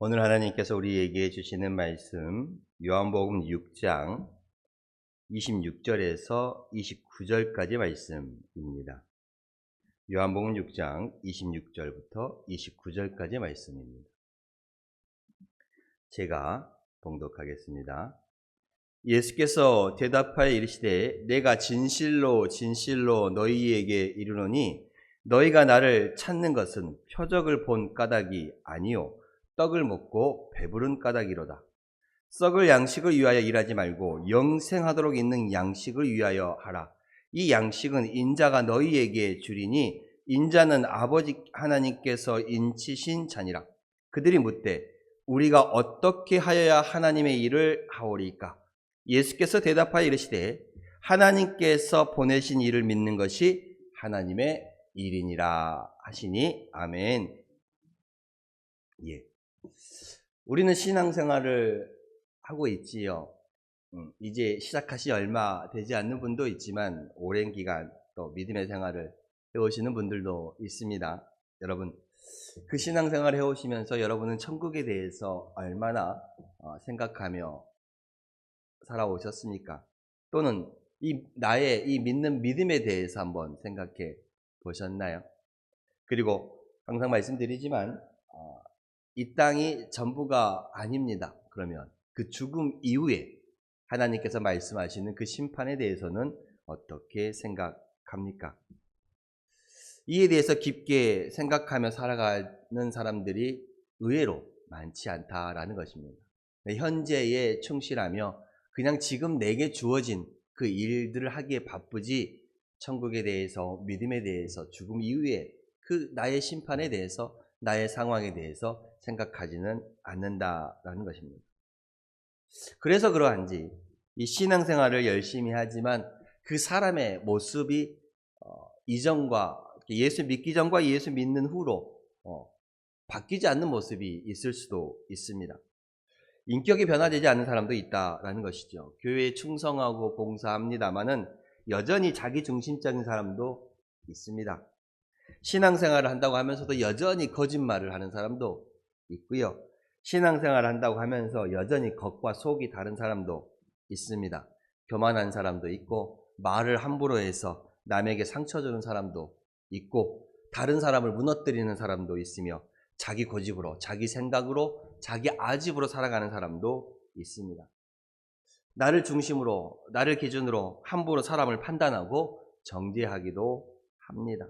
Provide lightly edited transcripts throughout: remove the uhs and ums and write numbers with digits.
오늘 하나님께서 우리에게 주시는 말씀 요한복음 6장 26절에서 29절까지 말씀입니다. 요한복음 6장 26절부터 29절까지 말씀입니다. 제가 봉독하겠습니다. 예수께서 대답하여 이르시되 내가 진실로 진실로 너희에게 이르노니 너희가 나를 찾는 것은 표적을 본 까닭이 아니요 떡을 먹고 배부른 까닭이로다. 썩을 양식을 위하여 일하지 말고 영생하도록 있는 양식을 위하여 하라. 이 양식은 인자가 너희에게 주리니 인자는 아버지 하나님께서 인치신 자니라. 그들이 묻되 우리가 어떻게 하여야 하나님의 일을 하오리까? 예수께서 대답하여 이르시되 하나님께서 보내신 일을 믿는 것이 하나님의 일이니라 하시니 아멘. 예. 우리는 신앙생활을 하고 있지요. 이제 시작하시 얼마 되지 않는 분도 있지만 오랜 기간 또 믿음의 생활을 해오시는 분들도 있습니다. 여러분, 그 신앙생활을 해오시면서 여러분은 천국에 대해서 얼마나 생각하며 살아오셨습니까? 또는 나의 이 믿는 믿음에 대해서 한번 생각해 보셨나요? 그리고 항상 말씀드리지만 이 땅이 전부가 아닙니다. 그러면 그 죽음 이후에 하나님께서 말씀하시는 그 심판에 대해서는 어떻게 생각합니까? 이에 대해서 깊게 생각하며 살아가는 사람들이 의외로 많지 않다라는 것입니다. 현재에 충실하며 그냥 지금 내게 주어진 그 일들을 하기에 바쁘지 천국에 대해서, 믿음에 대해서, 죽음 이후에 그 나의 심판에 대해서, 나의 상황에 대해서 생각하지는 않는다라는 것입니다. 그래서 그러한지 이 신앙생활을 열심히 하지만 그 사람의 모습이 이전과 예수 믿기 전과 예수 믿는 후로 바뀌지 않는 모습이 있을 수도 있습니다. 인격이 변화되지 않는 사람도 있다라는 것이죠. 교회에 충성하고 봉사합니다마는 여전히 자기중심적인 사람도 있습니다. 신앙생활을 한다고 하면서도 여전히 거짓말을 하는 사람도 있고요. 신앙생활을 한다고 하면서 여전히 겉과 속이 다른 사람도 있습니다. 교만한 사람도 있고 말을 함부로 해서 남에게 상처 주는 사람도 있고 다른 사람을 무너뜨리는 사람도 있으며 자기 고집으로, 자기 생각으로, 자기 아집으로 살아가는 사람도 있습니다. 나를 중심으로, 나를 기준으로 함부로 사람을 판단하고 정죄하기도 합니다.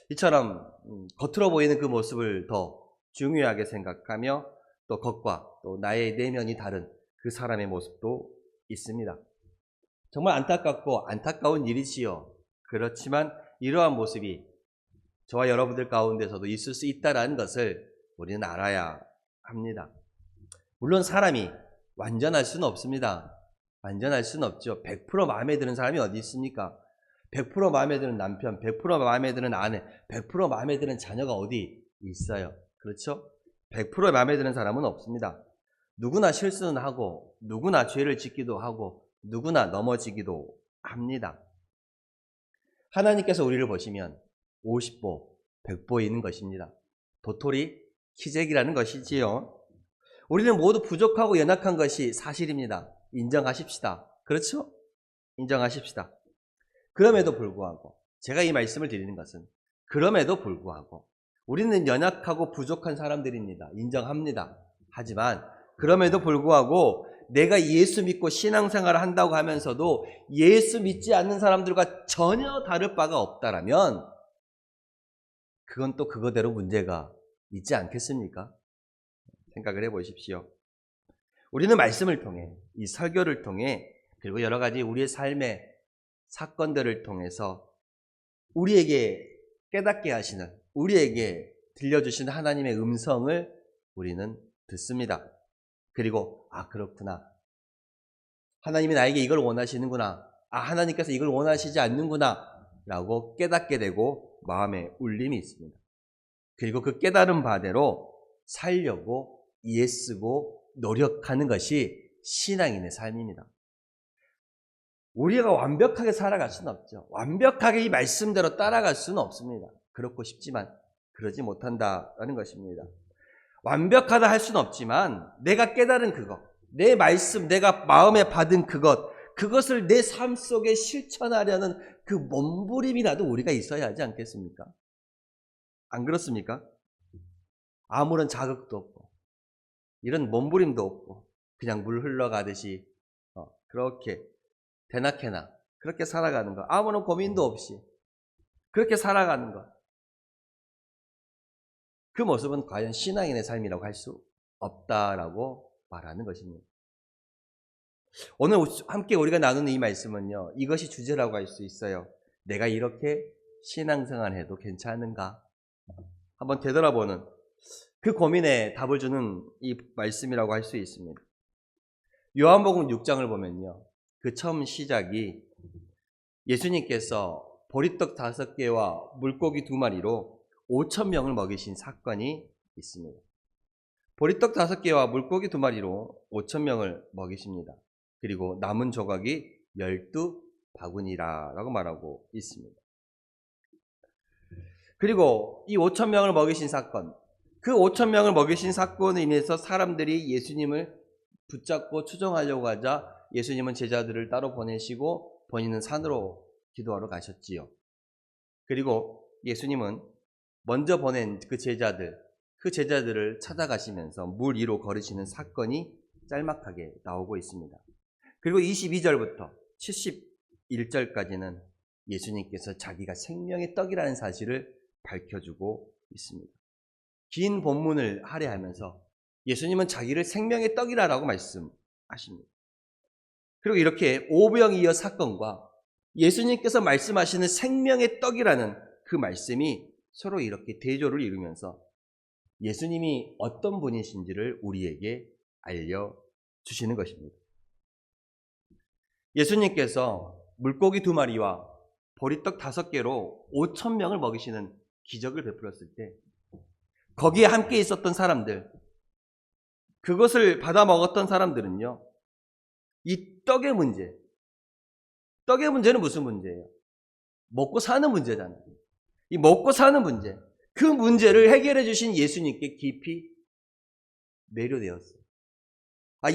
이처럼 겉으로 보이는 그 모습을 더 중요하게 생각하며 또 겉과 또 나의 내면이 다른 그 사람의 모습도 있습니다. 정말 안타깝고 안타까운 일이지요. 그렇지만 이러한 모습이 저와 여러분들 가운데서도 있을 수 있다는 것을 우리는 알아야 합니다. 물론 사람이 완전할 수는 없습니다. 완전할 수는 없죠. 100% 마음에 드는 사람이 어디 있습니까? 100% 마음에 드는 남편, 100% 마음에 드는 아내, 100% 마음에 드는 자녀가 어디 있어요? 그렇죠? 100% 마음에 드는 사람은 없습니다. 누구나 실수는 하고 누구나 죄를 짓기도 하고 누구나 넘어지기도 합니다. 하나님께서 우리를 보시면 50보, 100보이는 것입니다. 도토리, 키재기라는 것이지요. 우리는 모두 부족하고 연약한 것이 사실입니다. 인정하십시다. 그렇죠? 인정하십시다. 그럼에도 불구하고 제가 이 말씀을 드리는 것은 그럼에도 불구하고 우리는 연약하고 부족한 사람들입니다. 인정합니다. 하지만 그럼에도 불구하고 내가 예수 믿고 신앙생활을 한다고 하면서도 예수 믿지 않는 사람들과 전혀 다를 바가 없다라면 그건 또 그거대로 문제가 있지 않겠습니까? 생각을 해보십시오. 우리는 말씀을 통해 이 설교를 통해 그리고 여러 가지 우리의 삶의 사건들을 통해서 우리에게 깨닫게 하시는 우리에게 들려주시는 하나님의 음성을 우리는 듣습니다. 그리고 그렇구나. 하나님이 나에게 이걸 원하시는구나. 하나님께서 이걸 원하시지 않는구나 라고 깨닫게 되고 마음에 울림이 있습니다. 그리고 그 깨달은 바대로 살려고 애쓰고 노력하는 것이 신앙인의 삶입니다. 우리가 완벽하게 살아갈 수는 없죠. 완벽하게 이 말씀대로 따라갈 수는 없습니다. 그렇고 싶지만 그러지 못한다라는 것입니다. 완벽하다 할 수는 없지만 내가 깨달은 그것, 내 말씀, 내가 마음에 받은 그것을 내 삶 속에 실천하려는 그 몸부림이라도 우리가 있어야 하지 않겠습니까? 안 그렇습니까? 아무런 자극도 없고 이런 몸부림도 없고 그냥 물 흘러가듯이 그렇게 대나케나 그렇게 살아가는 것, 아무런 고민도 없이 그렇게 살아가는 것, 그 모습은 과연 신앙인의 삶이라고 할 수 없다라고 말하는 것입니다. 오늘 함께 우리가 나누는 이 말씀은요, 이것이 주제라고 할 수 있어요. 내가 이렇게 신앙생활 해도 괜찮은가? 한번 되돌아보는 그 고민에 답을 주는 이 말씀이라고 할 수 있습니다. 요한복음 6장을 보면요, 그 처음 시작이 예수님께서 보리떡 5개와 물고기 2마리로 5,000명을 먹이신 사건이 있습니다. 보리떡 5개와 물고기 2마리로 5,000명을 먹이십니다. 그리고 남은 조각이 12바구니라고 말하고 있습니다. 그리고 이 5,000명을 먹이신 사건, 그 5,000명을 먹이신 사건으로 인해서 사람들이 예수님을 붙잡고 추종하려고 하자 예수님은 제자들을 따로 보내시고 본인은 산으로 기도하러 가셨지요. 그리고 예수님은 먼저 보낸 그 제자들을 찾아가시면서 물 위로 걸으시는 사건이 짤막하게 나오고 있습니다. 그리고 22절부터 71절까지는 예수님께서 자기가 생명의 떡이라는 사실을 밝혀주고 있습니다. 긴 본문을 할애하면서 예수님은 자기를 생명의 떡이라고 말씀하십니다. 그리고 이렇게 오병이어 사건과 예수님께서 말씀하시는 생명의 떡이라는 그 말씀이 서로 이렇게 대조를 이루면서 예수님이 어떤 분이신지를 우리에게 알려주시는 것입니다. 예수님께서 물고기 2마리와 보리떡 5개로 5,000명을 먹이시는 기적을 베풀었을 때 거기에 함께 있었던 사람들, 그것을 받아 먹었던 사람들은요, 이 떡의 문제는 무슨 문제예요? 먹고 사는 문제잖아요. 이 먹고 사는 문제, 그 문제를 해결해 주신 예수님께 깊이 매료되었어요.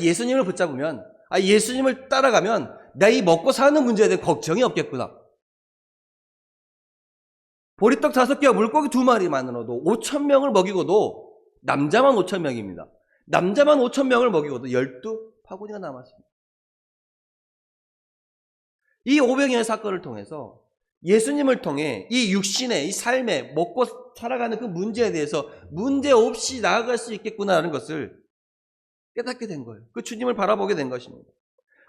예수님을 붙잡으면, 예수님을 따라가면 나 이 먹고 사는 문제에 대해 걱정이 없겠구나. 보리떡 5개와 물고기 2마리만으로도 5,000명을 먹이고도, 남자만 5,000명입니다. 남자만 5,000명을 먹이고도 12바구니가 남았습니다. 이 오병이어 사건을 통해서 예수님을 통해 이 육신의 이 삶에 먹고 살아가는 그 문제에 대해서 문제 없이 나아갈 수 있겠구나라는 것을 깨닫게 된 거예요. 그 주님을 바라보게 된 것입니다.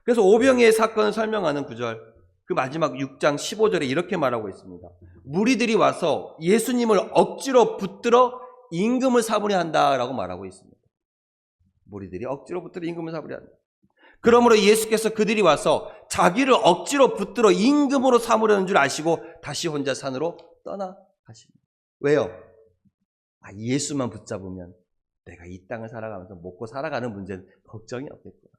그래서 오병이어 사건을 설명하는 구절, 그 마지막 6장 15절에 이렇게 말하고 있습니다. 무리들이 와서 예수님을 억지로 붙들어 임금을 사부려 한다라고 말하고 있습니다. 무리들이 억지로 붙들어 임금을 사부려 한다. 그러므로 예수께서 그들이 와서 자기를 억지로 붙들어 임금으로 삼으려는 줄 아시고 다시 혼자 산으로 떠나가십니다. 왜요? 예수만 붙잡으면 내가 이 땅을 살아가면서 먹고 살아가는 문제는 걱정이 없겠구나.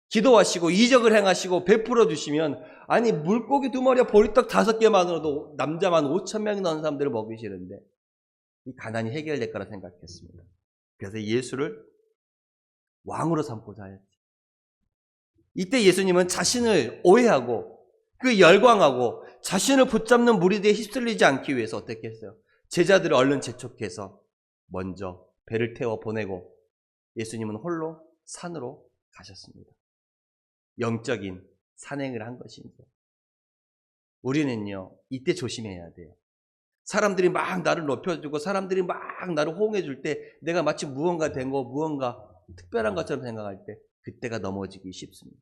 기도하시고 이적을 행하시고 베풀어 주시면 물고기 2마리와 보리떡 5개만으로도 남자만 5,000명이 넘는 사람들을 먹이시는데 이 가난이 해결될 거라 생각했습니다. 그래서 예수를 왕으로 삼고자 하였죠. 이때 예수님은 자신을 오해하고 그 열광하고 자신을 붙잡는 무리들에 휩쓸리지 않기 위해서 어떻게 했어요? 제자들을 얼른 재촉해서 먼저 배를 태워 보내고 예수님은 홀로 산으로 가셨습니다. 영적인 산행을 한 것입니다. 우리는요, 이때 조심해야 돼요. 사람들이 막 나를 높여주고 사람들이 막 나를 호응해 줄 때 내가 마치 무언가 된 거, 무언가 특별한 것처럼 생각할 때 그때가 넘어지기 쉽습니다.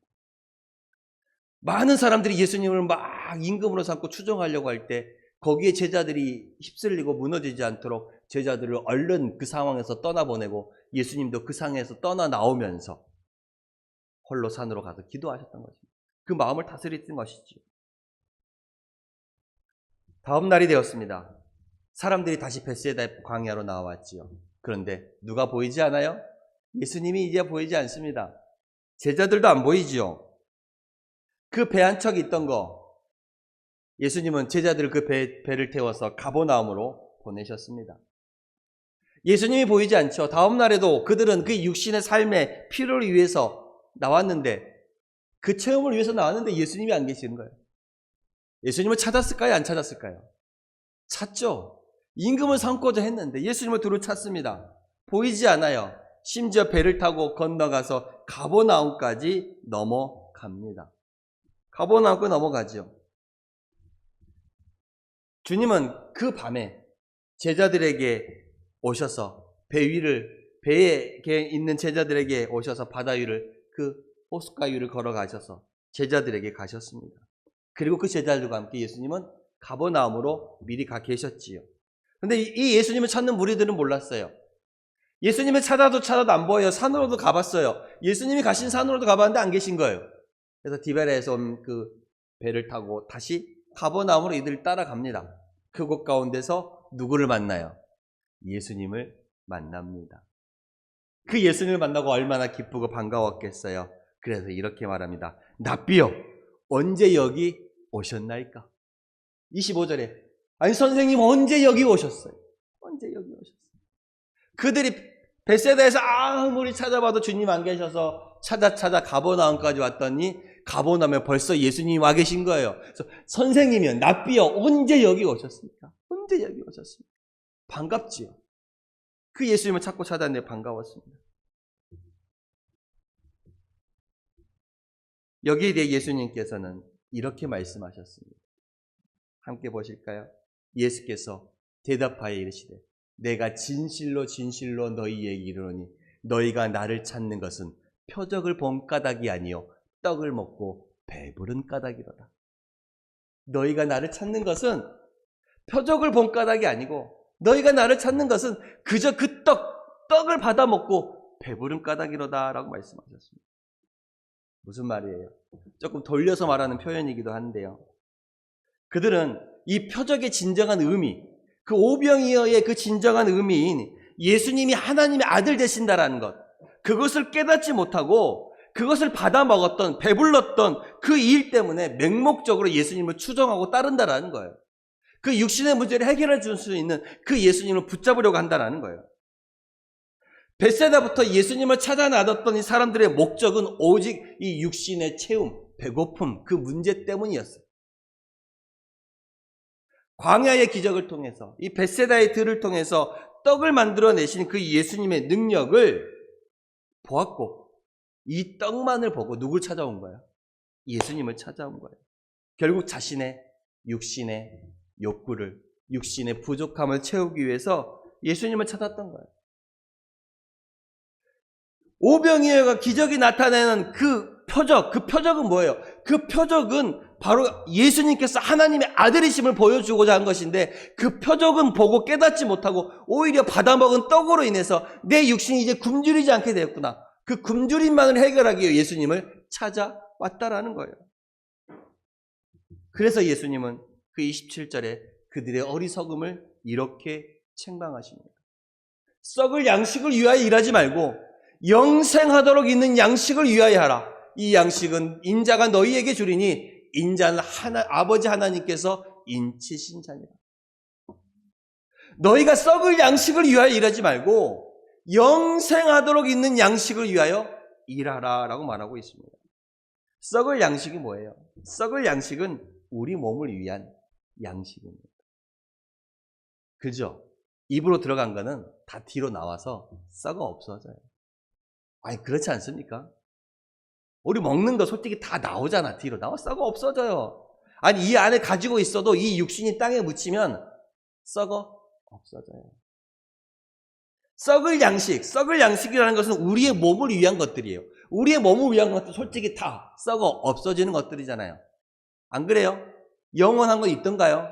많은 사람들이 예수님을 막 임금으로 삼고 추종하려고 할 때 거기에 제자들이 휩쓸리고 무너지지 않도록 제자들을 얼른 그 상황에서 떠나보내고 예수님도 그 상황에서 떠나 나오면서 홀로 산으로 가서 기도하셨던 것입니다. 그 마음을 다스렸던 것이지요. 다음 날이 되었습니다. 사람들이 다시 벳세다 광야로 나왔지요. 그런데 누가 보이지 않아요? 예수님이 이제 보이지 않습니다. 제자들도 안 보이지요. 그 배 한 척이 있던 거, 예수님은 제자들을 그 배를 태워서 가버나움으로 보내셨습니다. 예수님이 보이지 않죠. 다음 날에도 그들은 그 육신의 삶의 필요를 위해서 나왔는데, 그 체험을 위해서 나왔는데 예수님이 안 계시는 거예요. 예수님을 찾았을까요? 안 찾았을까요? 찾죠. 임금을 삼고자 했는데 예수님을 두루 찾습니다. 보이지 않아요. 심지어 배를 타고 건너가서 가버나움까지 넘어갑니다. 가버나움까지 넘어가죠. 주님은 그 밤에 제자들에게 오셔서 배에 있는 제자들에게 오셔서 바다 위를, 그 호숫가 위를 걸어가셔서 제자들에게 가셨습니다. 그리고 그 제자들과 함께 예수님은 가버나움으로 미리 가 계셨지요. 근데 이 예수님을 찾는 무리들은 몰랐어요. 예수님을 찾아도 안 보여요. 산으로도 가봤어요. 예수님이 가신 산으로도 가봤는데 안 계신 거예요. 그래서 디베레에서 온 그 배를 타고 다시 가버나움으로 이들을 따라갑니다. 그곳 가운데서 누구를 만나요? 예수님을 만납니다. 그 예수님을 만나고 얼마나 기쁘고 반가웠겠어요. 그래서 이렇게 말합니다. 랍비요, 언제 여기 오셨나이까? 25절에 아니 선생님 언제 여기 오셨어요? 언제 여기 오셨어요? 그들이 벳세다에서 아무리 찾아봐도 주님 안 계셔서 찾아 가버나움까지 왔더니 가버나움에 벌써 예수님이 와 계신 거예요. 그래서 선생님이요, 랍비요, 언제 여기 오셨습니까? 언제 여기 오셨습니까? 반갑지요. 그 예수님을 찾고 찾았는데 반가웠습니다. 여기에 대해 예수님께서는 이렇게 말씀하셨습니다. 함께 보실까요? 예수께서 대답하여 이르시되 내가 진실로 진실로 너희에게 이르노니 너희가 나를 찾는 것은 표적을 본 까닭이 아니요 떡을 먹고 배부른 까닭이로다. 너희가 나를 찾는 것은 표적을 본 까닭이 아니고 너희가 나를 찾는 것은 그저 그 떡을 받아 먹고 배부른 까닭이로다 라고 말씀하셨습니다. 무슨 말이에요? 조금 돌려서 말하는 표현이기도 한데요. 그들은 이 표적의 진정한 의미, 그 오병이어의 그 진정한 의미인 예수님이 하나님의 아들 되신다라는 것, 그것을 깨닫지 못하고 그것을 받아 먹었던, 배불렀던 그 일 때문에 맹목적으로 예수님을 추종하고 따른다라는 거예요. 그 육신의 문제를 해결해 줄 수 있는 그 예수님을 붙잡으려고 한다라는 거예요. 벳세다부터 예수님을 찾아 나섰던 이 사람들의 목적은 오직 이 육신의 채움, 배고픔, 그 문제 때문이었어요. 광야의 기적을 통해서, 이 벳세다의 들을 통해서 떡을 만들어내신 그 예수님의 능력을 보았고, 이 떡만을 보고 누굴 찾아온 거예요? 예수님을 찾아온 거예요. 결국 자신의 육신의 욕구를, 육신의 부족함을 채우기 위해서 예수님을 찾았던 거예요. 오병이어가 기적이 나타내는 그 표적은 뭐예요? 그 표적은 바로 예수님께서 하나님의 아들이심을 보여주고자 한 것인데, 그 표적은 보고 깨닫지 못하고 오히려 받아먹은 떡으로 인해서 내 육신이 이제 굶주리지 않게 되었구나, 그 굶주림만을 해결하기 위해 예수님을 찾아왔다라는 거예요. 그래서 예수님은 그 27절에 그들의 어리석음을 이렇게 책망하십니다. 썩을 양식을 위하여 일하지 말고 영생하도록 있는 양식을 위하여 하라. 이 양식은 인자가 너희에게 주리니 인자는 아버지 하나님께서 인치신 자니라. 너희가 썩을 양식을 위하여 일하지 말고 영생하도록 있는 양식을 위하여 일하라 라고 말하고 있습니다. 썩을 양식이 뭐예요? 썩을 양식은 우리 몸을 위한 양식입니다. 그죠? 입으로 들어간 거는 다 뒤로 나와서 썩어 없어져요. 아니, 그렇지 않습니까? 우리 먹는 거 솔직히 다 나오잖아. 뒤로 나와 썩어 없어져요. 아니, 이 안에 가지고 있어도 이 육신이 땅에 묻히면 썩어 없어져요. 썩을 양식이라는 것은 우리의 몸을 위한 것들이에요. 우리의 몸을 위한 것도 솔직히 다 썩어 없어지는 것들이잖아요. 안 그래요? 영원한 건 있던가요?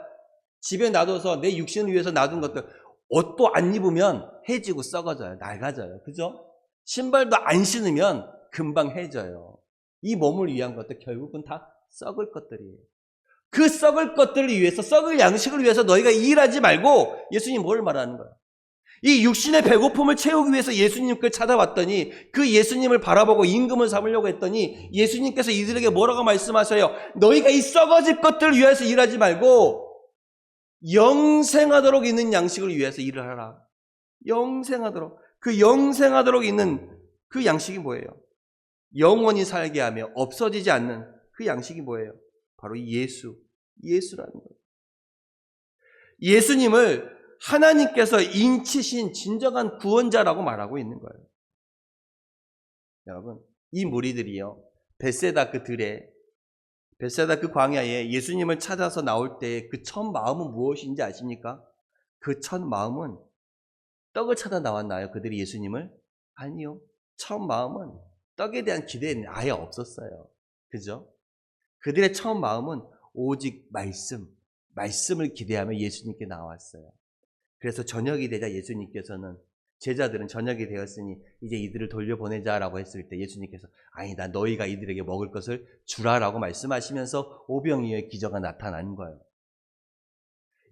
집에 놔둬서 내 육신을 위해서 놔둔 것들, 옷도 안 입으면 해지고 썩어져요. 낡아져요. 그죠? 신발도 안 신으면 금방 해져요. 이 몸을 위한 것들 결국은 다 썩을 것들이에요. 그 썩을 것들을 위해서, 썩을 양식을 위해서 너희가 일하지 말고, 예수님 뭘 말하는 거예요? 이 육신의 배고픔을 채우기 위해서 예수님께 찾아왔더니, 그 예수님을 바라보고 임금을 삼으려고 했더니 예수님께서 이들에게 뭐라고 말씀하셔요? 너희가 이 썩어질 것들을 위해서 일하지 말고 영생하도록 있는 양식을 위해서 일을 하라. 영생하도록. 그 영생하도록 있는 그 양식이 뭐예요? 영원히 살게 하며 없어지지 않는 그 양식이 뭐예요? 바로 예수라는 거예요. 예수님을 하나님께서 인치신 진정한 구원자라고 말하고 있는 거예요. 여러분, 이 무리들이요, 벳세다 그 광야에 예수님을 찾아서 나올 때 그 첫 마음은 무엇인지 아십니까? 그 첫 마음은 떡을 찾아 나왔나요? 그들이 예수님을? 아니요. 첫 마음은 떡에 대한 기대는 아예 없었어요. 그죠? 그들의 첫 마음은 오직 말씀을 기대하며 예수님께 나왔어요. 그래서 저녁이 되자 예수님께서는, 제자들은 저녁이 되었으니 이제 이들을 돌려보내자라고 했을 때 예수님께서 아니다, 너희가 이들에게 먹을 것을 주라라고 말씀하시면서 오병이어의 기적가 나타난 거예요.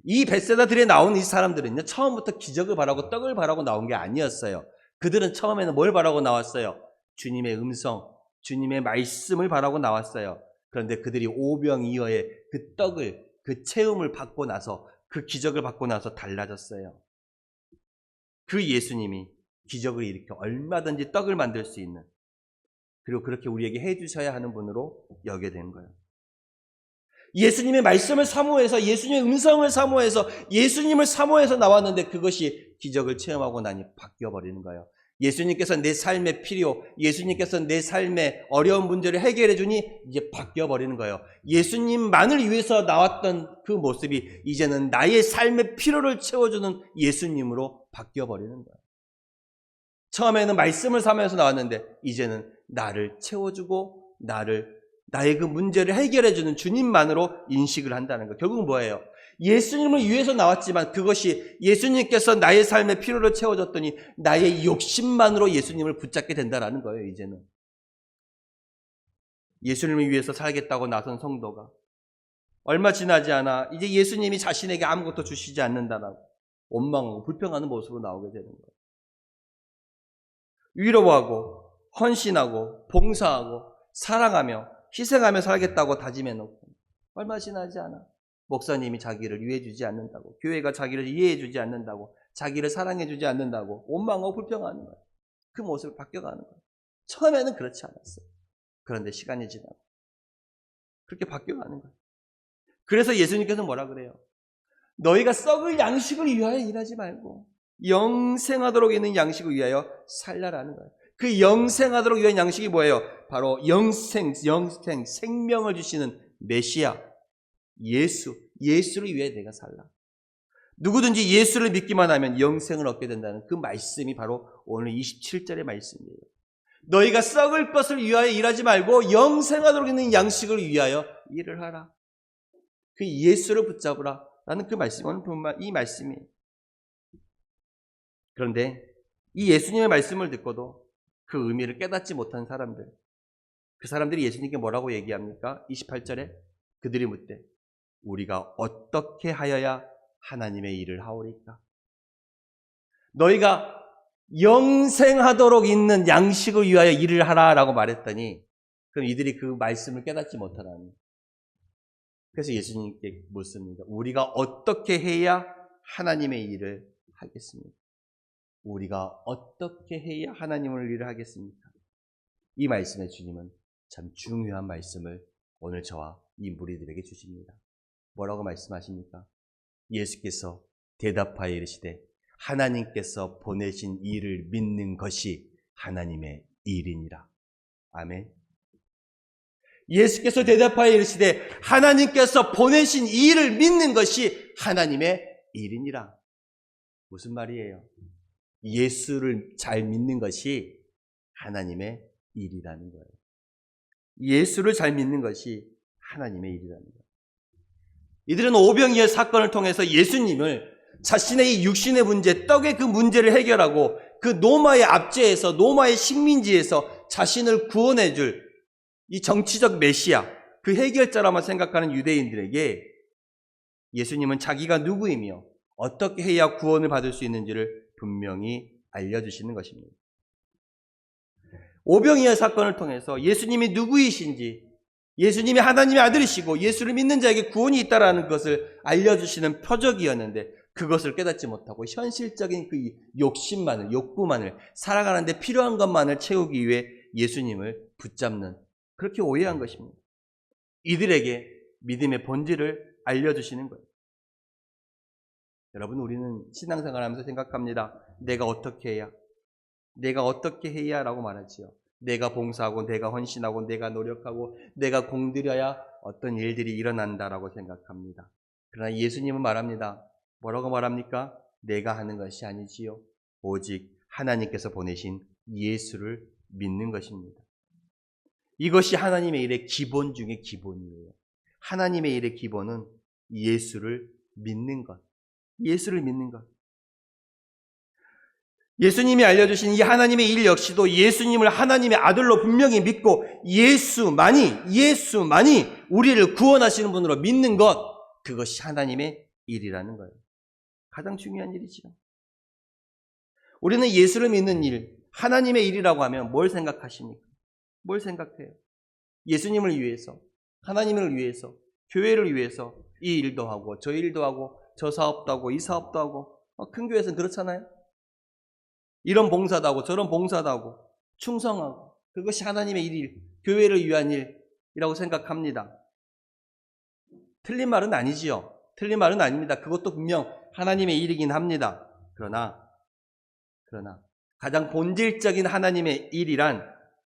이 벳세다들에 나온 이 사람들은요, 처음부터 기적을 바라고 떡을 바라고 나온 게 아니었어요. 그들은 처음에는 뭘 바라고 나왔어요? 주님의 음성, 주님의 말씀을 바라고 나왔어요. 그런데 그들이 오병이어의 그 떡을, 그 체험을 받고 나서, 그 기적을 받고 나서 달라졌어요. 그 예수님이 기적을 일으켜 얼마든지 떡을 만들 수 있는, 그리고 그렇게 우리에게 해주셔야 하는 분으로 여게 된 거예요. 예수님의 말씀을 사모해서, 예수님의 음성을 사모해서, 예수님을 사모해서 나왔는데 그것이 기적을 체험하고 나니 바뀌어버리는 거예요. 예수님께서 내 삶의 필요, 예수님께서 내 삶의 어려운 문제를 해결해 주니 이제 바뀌어버리는 거예요. 예수님만을 위해서 나왔던 그 모습이 이제는 나의 삶의 필요를 채워주는 예수님으로 바뀌어버리는 거예요. 처음에는 말씀을 사모해서 나왔는데 이제는 나를 채워주고 나의 그 문제를 해결해주는 주님만으로 인식을 한다는 거. 결국은 뭐예요? 예수님을 위해서 나왔지만 그것이 예수님께서 나의 삶의 필요를 채워줬더니 나의 욕심만으로 예수님을 붙잡게 된다는 거예요. 이제는 예수님을 위해서 살겠다고 나선 성도가 얼마 지나지 않아 이제 예수님이 자신에게 아무것도 주시지 않는다라고 원망하고 불평하는 모습으로 나오게 되는 거예요. 위로하고 헌신하고 봉사하고 사랑하며 희생하며 살겠다고 다짐해놓고 얼마 지나지 않아 목사님이 자기를 이해해주지 않는다고, 교회가 자기를 이해해주지 않는다고, 자기를 사랑해주지 않는다고 원망하고 불평하는 거예요. 그 모습을 바뀌어가는 거예요. 처음에는 그렇지 않았어요. 그런데 시간이 지나고 그렇게 바뀌어가는 거예요. 그래서 예수님께서 뭐라 그래요? 너희가 썩을 양식을 위하여 일하지 말고 영생하도록 있는 양식을 위하여 살라라는 거예요. 그 영생하도록 위한 양식이 뭐예요? 바로 생명을 주시는 메시아, 예수를 위해 내가 살라. 누구든지 예수를 믿기만 하면 영생을 얻게 된다는 그 말씀이 바로 오늘 27절의 말씀이에요. 너희가 썩을 것을 위하여 일하지 말고 영생하도록 있는 양식을 위하여 일을 하라. 그 예수를 붙잡으라. 라는 그 말씀이 오늘 이 말씀이에요. 그런데 이 예수님의 말씀을 듣고도 그 의미를 깨닫지 못한 사람들, 그 사람들이 예수님께 뭐라고 얘기합니까? 28절에 그들이 묻되 우리가 어떻게 하여야 하나님의 일을 하오리까? 너희가 영생하도록 있는 양식을 위하여 일을 하라라고 말했더니 그럼 이들이 그 말씀을 깨닫지 못하라니. 그래서 예수님께 묻습니다. 우리가 어떻게 해야 하나님의 일을 하겠습니까? 우리가 어떻게 해야 하나님의 일을 하겠습니까? 이 말씀에 주님은 참 중요한 말씀을 오늘 저와 이 무리들에게 주십니다. 뭐라고 말씀하십니까? 예수께서 대답하여 이르시되 하나님께서 보내신 일을 믿는 것이 하나님의 일이니라. 아멘. 예수께서 대답하여 이르시되 하나님께서 보내신 일을 믿는 것이 하나님의 일이니라. 무슨 말이에요? 예수를 잘 믿는 것이 하나님의 일이라는 거예요. 예수를 잘 믿는 것이 하나님의 일이라는 거예요. 이들은 오병이어 사건을 통해서 예수님을 자신의 이 육신의 문제, 떡의 그 문제를 해결하고 그 노마의 압제에서, 노마의 식민지에서 자신을 구원해 줄 이 정치적 메시아, 그 해결자라만 생각하는 유대인들에게 예수님은 자기가 누구이며 어떻게 해야 구원을 받을 수 있는지를 분명히 알려주시는 것입니다. 오병이어 사건을 통해서 예수님이 누구이신지, 예수님이 하나님의 아들이시고 예수를 믿는 자에게 구원이 있다는 것을 알려주시는 표적이었는데 그것을 깨닫지 못하고 현실적인 그 욕심만을, 욕구만을, 살아가는데 필요한 것만을 채우기 위해 예수님을 붙잡는, 그렇게 오해한 것입니다. 이들에게 믿음의 본질을 알려주시는 거예요. 여러분, 우리는 신앙생활 하면서 생각합니다. 내가 어떻게 해야? 내가 어떻게 해야? 라고 말하지요. 내가 봉사하고, 내가 헌신하고, 내가 노력하고, 내가 공들여야 어떤 일들이 일어난다라고 생각합니다. 그러나 예수님은 말합니다. 뭐라고 말합니까? 내가 하는 것이 아니지요. 오직 하나님께서 보내신 예수를 믿는 것입니다. 이것이 하나님의 일의 기본 중에 기본이에요. 하나님의 일의 기본은 예수를 믿는 것. 예수를 믿는 것. 예수님이 알려주신 이 하나님의 일 역시도 예수님을 하나님의 아들로 분명히 믿고 예수만이 우리를 구원하시는 분으로 믿는 것, 그것이 하나님의 일이라는 거예요. 가장 중요한 일이죠. 우리는 예수를 믿는 일, 하나님의 일이라고 하면 뭘 생각하십니까? 뭘 생각해요? 예수님을 위해서, 하나님을 위해서, 교회를 위해서 이 일도 하고 저 일도 하고 저 사업도 하고 이 사업도 하고, 큰 교회에서는 그렇잖아요. 이런 봉사도 하고 저런 봉사도 하고 충성하고, 그것이 하나님의 일, 교회를 위한 일이라고 생각합니다. 틀린 말은 아니지요. 틀린 말은 아닙니다. 그것도 분명 하나님의 일이긴 합니다. 그러나 가장 본질적인 하나님의 일이란,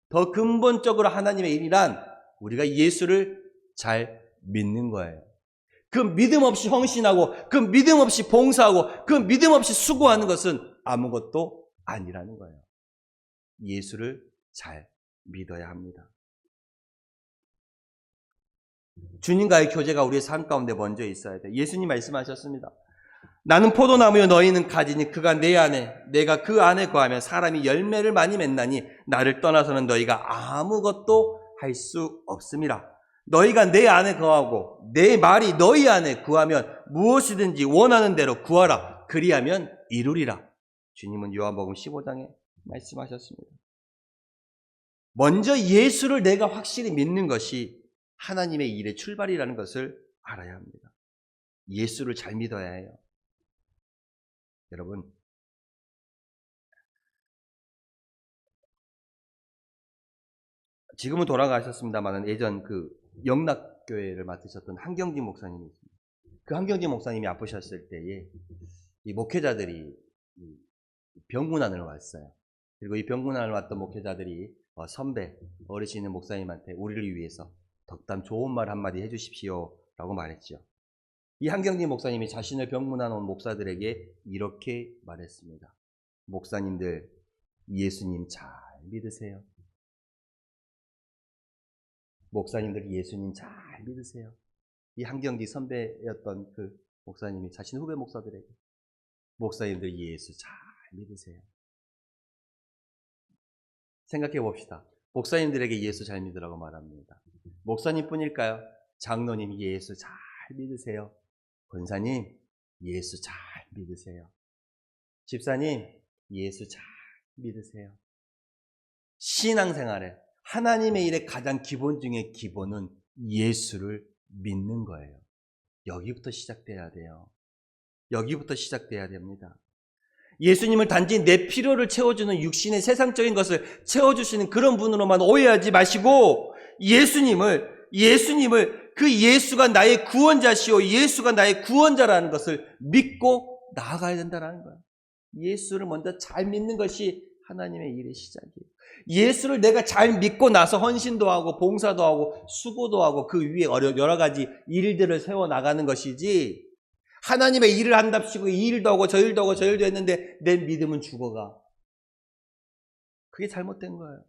더 근본적으로 하나님의 일이란 우리가 예수를 잘 믿는 거예요. 그 믿음 없이 헌신하고, 그 믿음 없이 봉사하고, 그 믿음 없이 수고하는 것은 아무것도 아니라는 거예요. 예수를 잘 믿어야 합니다. 주님과의 교제가 우리의 삶 가운데 먼저 있어야 돼요. 예수님 말씀하셨습니다. 나는 포도나무요 너희는 가지니 그가 내 안에 내가 그 안에 거하면 사람이 열매를 많이 맺나니 나를 떠나서는 너희가 아무것도 할 수 없음이라. 너희가 내 안에 거하고 내 말이 너희 안에 구하면 무엇이든지 원하는 대로 구하라. 그리하면 이루리라. 주님은 요한복음 15장에 말씀하셨습니다. 먼저 예수를 내가 확실히 믿는 것이 하나님의 일의 출발이라는 것을 알아야 합니다. 예수를 잘 믿어야 해요. 여러분, 지금은 돌아가셨습니다만 예전 그 영락교회를 맡으셨던 한경진 목사님이 있습니다. 그 한경진 목사님이 아프셨을 때에 이 목회자들이 병문안을 왔어요. 그리고 이 병문안을 왔던 목회자들이 선배, 어르신 있는 목사님한테 우리를 위해서 덕담 좋은 말 한마디 해주십시오 라고 말했죠. 이 한경진 목사님이 자신을 병문안 온 목사들에게 이렇게 말했습니다. 목사님들, 예수님 잘 믿으세요. 목사님들, 예수님 잘 믿으세요. 이 한경진 선배였던 그 목사님이 자신 후배 목사들에게, 목사님들 예수 잘 믿으세요. 생각해 봅시다. 목사님들에게 예수 잘 믿으라고 말합니다. 목사님뿐일까요? 장로님 예수 잘 믿으세요. 권사님 예수 잘 믿으세요. 집사님 예수 잘 믿으세요. 신앙생활에 하나님의 일의 가장 기본 중에 기본은 예수를 믿는 거예요. 여기부터 시작돼야 돼요. 여기부터 시작돼야 됩니다. 예수님을 단지 내 필요를 채워주는 육신의 세상적인 것을 채워주시는 그런 분으로만 오해하지 마시고, 예수님을 그 예수가 나의 구원자시오, 예수가 나의 구원자라는 것을 믿고 나아가야 된다는 거예요. 예수를 먼저 잘 믿는 것이 하나님의 일의 시작이에요. 예수를 내가 잘 믿고 나서 헌신도 하고 봉사도 하고 수고도 하고 그 위에 여러 가지 일들을 세워나가는 것이지, 하나님의 일을 한답시고 이 일도 하고 저 일도 하고 저 일도 했는데 내 믿음은 죽어가. 그게 잘못된 거예요.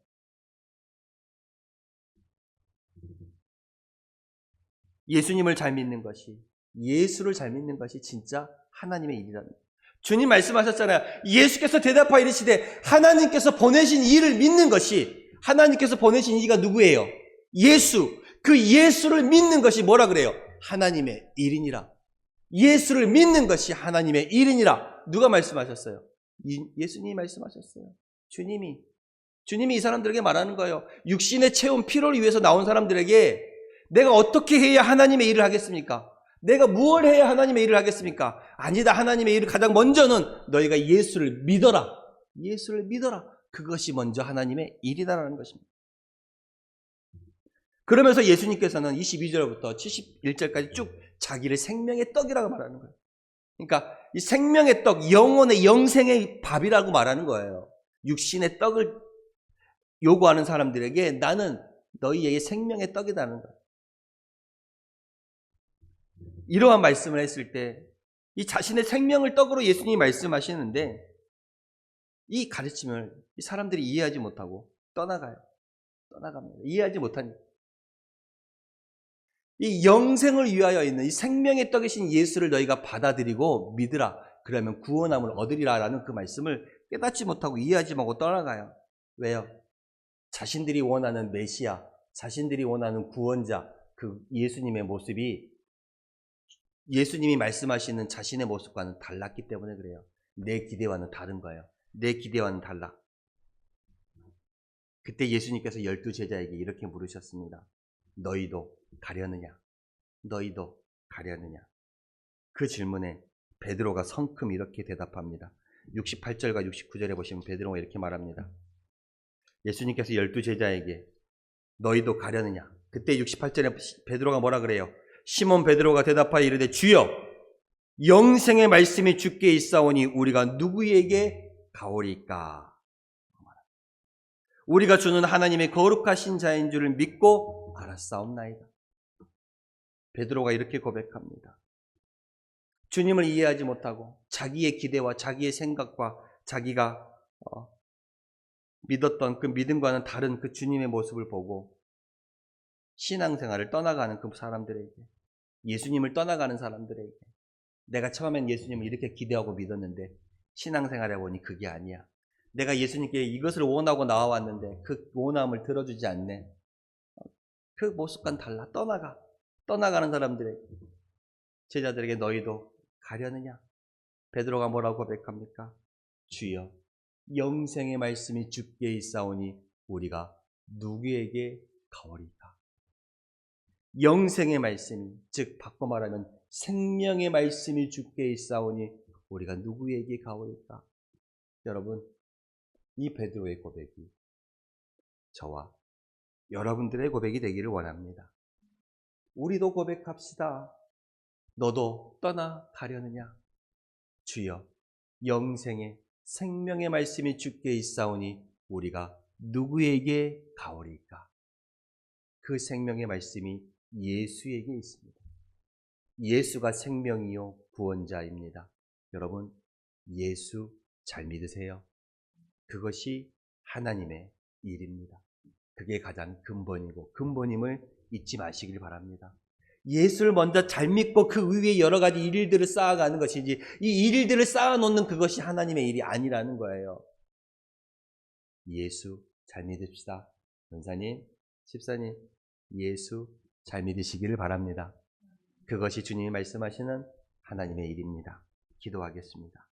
예수님을 잘 믿는 것이, 예수를 잘 믿는 것이 진짜 하나님의 일이랍니다. 주님 말씀하셨잖아요. 예수께서 대답하여 이르시되 하나님께서 보내신 이를 믿는 것이, 하나님께서 보내신 이가 누구예요? 예수. 그 예수를 믿는 것이 뭐라 그래요? 하나님의 일이니라. 예수를 믿는 것이 하나님의 일이니라. 누가 말씀하셨어요? 예수님이 말씀하셨어요. 주님이 이 사람들에게 말하는 거예요. 육신의 체온, 피로를 위해서 나온 사람들에게 내가 어떻게 해야 하나님의 일을 하겠습니까? 내가 무엇을 해야 하나님의 일을 하겠습니까? 아니다. 하나님의 일을 가장 먼저는 너희가 예수를 믿어라. 예수를 믿어라. 그것이 먼저 하나님의 일이다라는 것입니다. 그러면서 예수님께서는 22절부터 71절까지 쭉 자기를 생명의 떡이라고 말하는 거예요. 그러니까 이 생명의 떡, 영혼의 영생의 밥이라고 말하는 거예요. 육신의 떡을 요구하는 사람들에게 나는 너희에게 생명의 떡이라는 거예요. 이러한 말씀을 했을 때 이 자신의 생명을 떡으로 예수님이 말씀하시는데 이 가르침을 이 사람들이 이해하지 못하고 떠나갑니다. 이해하지 못하니까. 이 영생을 위하여 있는 이 생명의 떡이신 예수를 너희가 받아들이고 믿으라. 그러면 구원함을 얻으리라라는 그 말씀을 깨닫지 못하고 이해하지 못하고 떠나가요. 왜요? 자신들이 원하는 메시아, 자신들이 원하는 구원자, 그 예수님의 모습이 예수님이 말씀하시는 자신의 모습과는 달랐기 때문에 그래요. 내 기대와는 다른 거예요. 내 기대와는 달라. 그때 예수님께서 12제자에게 이렇게 물으셨습니다. 너희도 가려느냐? 너희도 가려느냐? 그 질문에 베드로가 성큼 이렇게 대답합니다. 68절과 69절에 보시면 베드로가 이렇게 말합니다. 예수님께서 12제자에게 너희도 가려느냐? 그때 68절에 베드로가 뭐라 그래요? 시몬 베드로가 대답하여 이르되 주여 영생의 말씀이 주께 있사오니 우리가 누구에게 가오리까? 우리가 주는 하나님의 거룩하신 자인 줄을 믿고 알았사옵나이다. 베드로가 이렇게 고백합니다. 주님을 이해하지 못하고 자기의 기대와 자기의 생각과 자기가 믿었던 그 믿음과는 다른 그 주님의 모습을 보고 신앙생활을 떠나가는 그 사람들에게, 예수님을 떠나가는 사람들에게, 내가 처음엔 예수님을 이렇게 기대하고 믿었는데 신앙생활에 보니 그게 아니야. 내가 예수님께 이것을 원하고 나와왔는데 그 원함을 들어주지 않네. 그 모습과는 달라. 떠나가는 사람들에게, 제자들에게 너희도 가려느냐? 베드로가 뭐라고 고백합니까? 주여 영생의 말씀이 주께 있사오니 우리가 누구에게 가오리까? 영생의 말씀이, 즉 바꿔 말하면 생명의 말씀이 주께 있사오니 우리가 누구에게 가오리까? 여러분, 이 베드로의 고백이 저와 여러분들의 고백이 되기를 원합니다. 우리도 고백합시다. 너도 떠나가려느냐? 주여 영생의 생명의 말씀이 주께 있사오니 우리가 누구에게 가오리까? 그 생명의 말씀이 예수에게 있습니다. 예수가 생명이요 구원자입니다. 여러분, 예수 잘 믿으세요? 그것이 하나님의 일입니다. 그게 가장 근본이고 근본임을 잊지 마시길 바랍니다. 예수를 먼저 잘 믿고 그 위에 여러 가지 일들을 쌓아가는 것이지 이 일들을 쌓아놓는 그것이 하나님의 일이 아니라는 거예요. 예수 잘 믿읍시다. 권사님, 집사님, 예수 잘 믿으시기를 바랍니다. 그것이 주님이 말씀하시는 하나님의 일입니다. 기도하겠습니다.